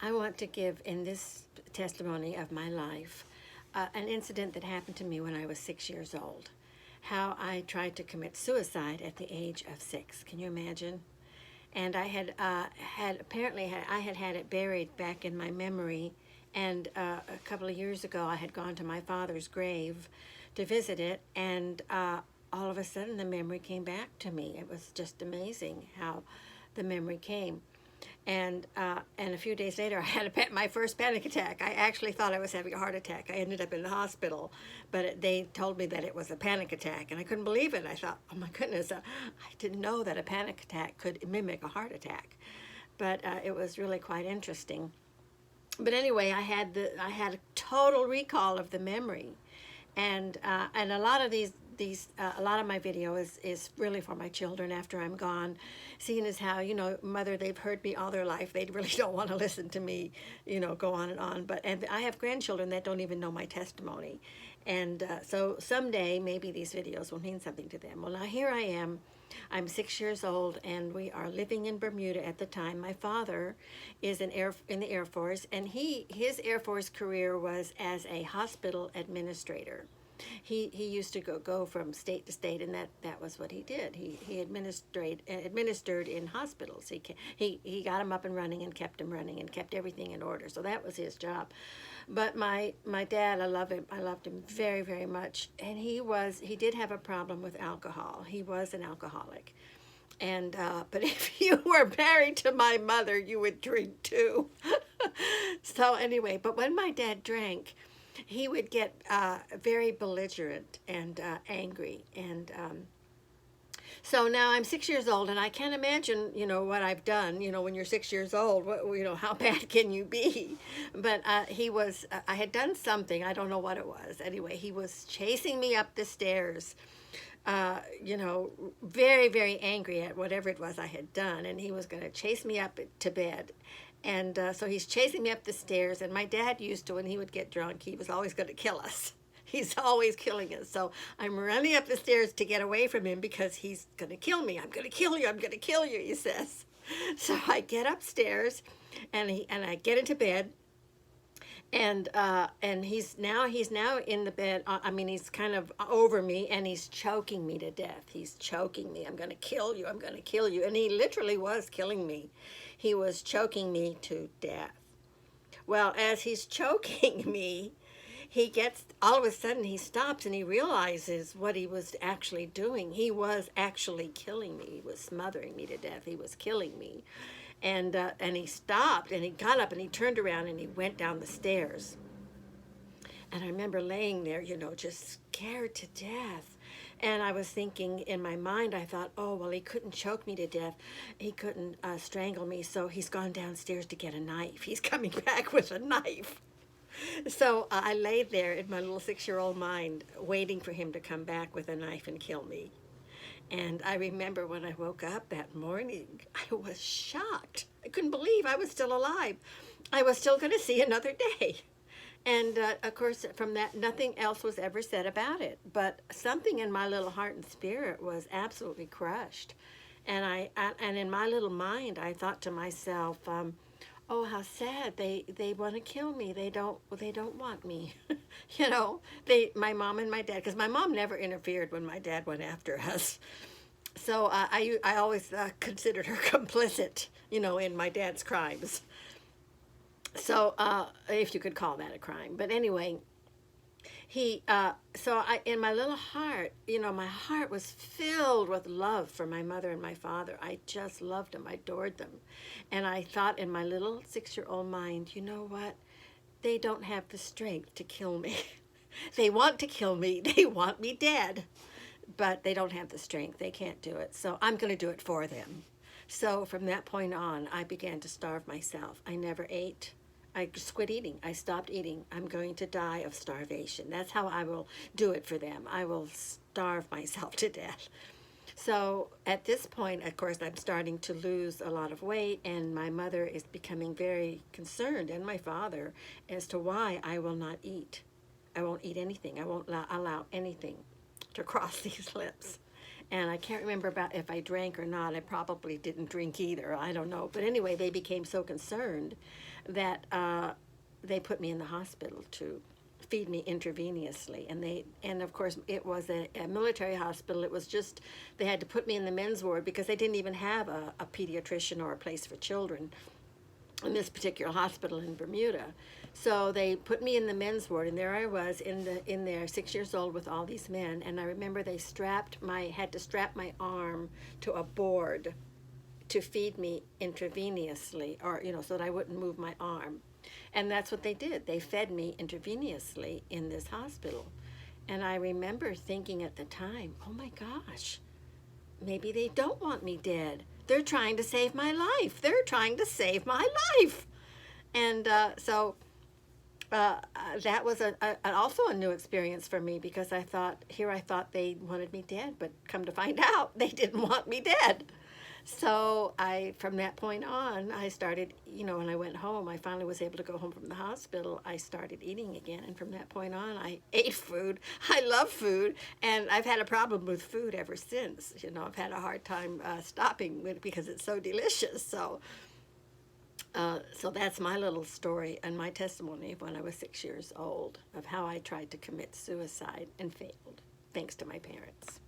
I want to give in this testimony of my life an incident that happened to me when I was 6 years old. How I tried to commit suicide at the age of 6. Can you imagine? And I had it buried back in my memory. And a couple of years ago, I had gone to my father's grave to visit it, and all of a sudden the memory came back to me. It was just amazing how the memory came. And a few days later, I had my first panic attack. I actually thought I was having a heart attack. I ended up in the hospital, but they told me that it was a panic attack, and I couldn't believe it. I thought, oh my goodness, I didn't know that a panic attack could mimic a heart attack. But it was really quite interesting. But anyway, I had a total recall of the memory, and a lot of a lot of my video is really for my children after I'm gone, seeing as how, mother, they've heard me all their life. They really don't want to listen to me, go on and on. And I have grandchildren that don't even know my testimony. And so someday, maybe these videos will mean something to them. Well, now here I am. I'm 6 years old, and we are living in Bermuda at the time. My father is in the Air Force, and his Air Force career was as a hospital administrator. He used to go from state to state, and that was what he did. He administered in hospitals. He got them up and running and kept them running and kept everything in order. So that was his job. But my dad, I loved him very, very much, and he did have a problem with alcohol. He was an alcoholic. And but if you were married to my mother, you would drink too. So anyway, but when my dad drank, he would get very belligerent and angry. And so now I'm 6 years old, and I can't imagine, what I've done, when you're 6 years old, how bad can you be? But I had done something, I don't know what it was. Anyway, he was chasing me up the stairs, very, very angry at whatever it was I had done, and he was going to chase me up to bed. And so he's chasing me up the stairs, and my dad used to, when he would get drunk, he was always going to kill us. He's always killing us. So I'm running up the stairs to get away from him because he's going to kill me. I'm going to kill you. I'm going to kill you, he says. So I get upstairs, and I get into bed, and he's now in the bed. He's kind of over me, and he's choking me to death. He's choking me. I'm going to kill you. I'm going to kill you. And he literally was killing me. He was choking me to death. Well, as he's choking me, all of a sudden he stops and he realizes what he was actually doing. He was actually killing me. He was smothering me to death. He was killing me. And he stopped, and he got up and he turned around and he went down the stairs. And I remember laying there, just scared to death. And I was thinking in my mind, I thought, oh, well, he couldn't choke me to death. He couldn't strangle me, so he's gone downstairs to get a knife. He's coming back with a knife. So I laid there in my little 6-year-old mind, waiting for him to come back with a knife and kill me. And I remember when I woke up that morning, I was shocked. I couldn't believe I was still alive. I was still going to see another day. And of course, from that, nothing else was ever said about it. But something in my little heart and spirit was absolutely crushed. And and in my little mind, I thought to myself, oh, how sad. They want to kill me. They don't want me. My mom and my dad, because my mom never interfered when my dad went after us. So I always considered her complicit, in my dad's crimes. So, if you could call that a crime. But anyway, in my little heart, my heart was filled with love for my mother and my father. I just loved them. I adored them. And I thought in my little 6-year-old mind, you know what? They don't have the strength to kill me. They want to kill me. They want me dead. But they don't have the strength. They can't do it. So I'm going to do it for them. So from that point on, I began to starve myself. I never ate. I just quit eating. I stopped eating. I'm going to die of starvation. That's how I will do it for them. I will starve myself to death. So at this point, of course, I'm starting to lose a lot of weight, and my mother is becoming very concerned, and my father, as to why I will not eat. I won't eat anything. I won't allow anything to cross these lips. And I can't remember about if I drank or not. I probably didn't drink either. I don't know. But anyway, they became so concerned that they put me in the hospital to feed me intravenously. And of course, it was a military hospital. It was just, they had to put me in the men's ward because they didn't even have a pediatrician or a place for children in this particular hospital in Bermuda. So they put me in the men's ward, and there I was in there, 6 years old, with all these men. And I remember they had to strap my arm to a board to feed me intravenously, or so that I wouldn't move my arm. And that's what they did. They fed me intravenously in this hospital. And I remember thinking at the time, oh my gosh, maybe they don't want me dead. They're trying to save my life. They're trying to save my life. And that was also a new experience for me, because I thought they wanted me dead, but come to find out, they didn't want me dead. So from that point on, I started, when I went home, I finally was able to go home from the hospital. I started eating again, and from that point on, I ate food. I love food, and I've had a problem with food ever since. I've had a hard time stopping with because it's so delicious. So that's my little story and my testimony of when I was 6 years old, of how I tried to commit suicide and failed, thanks to my parents.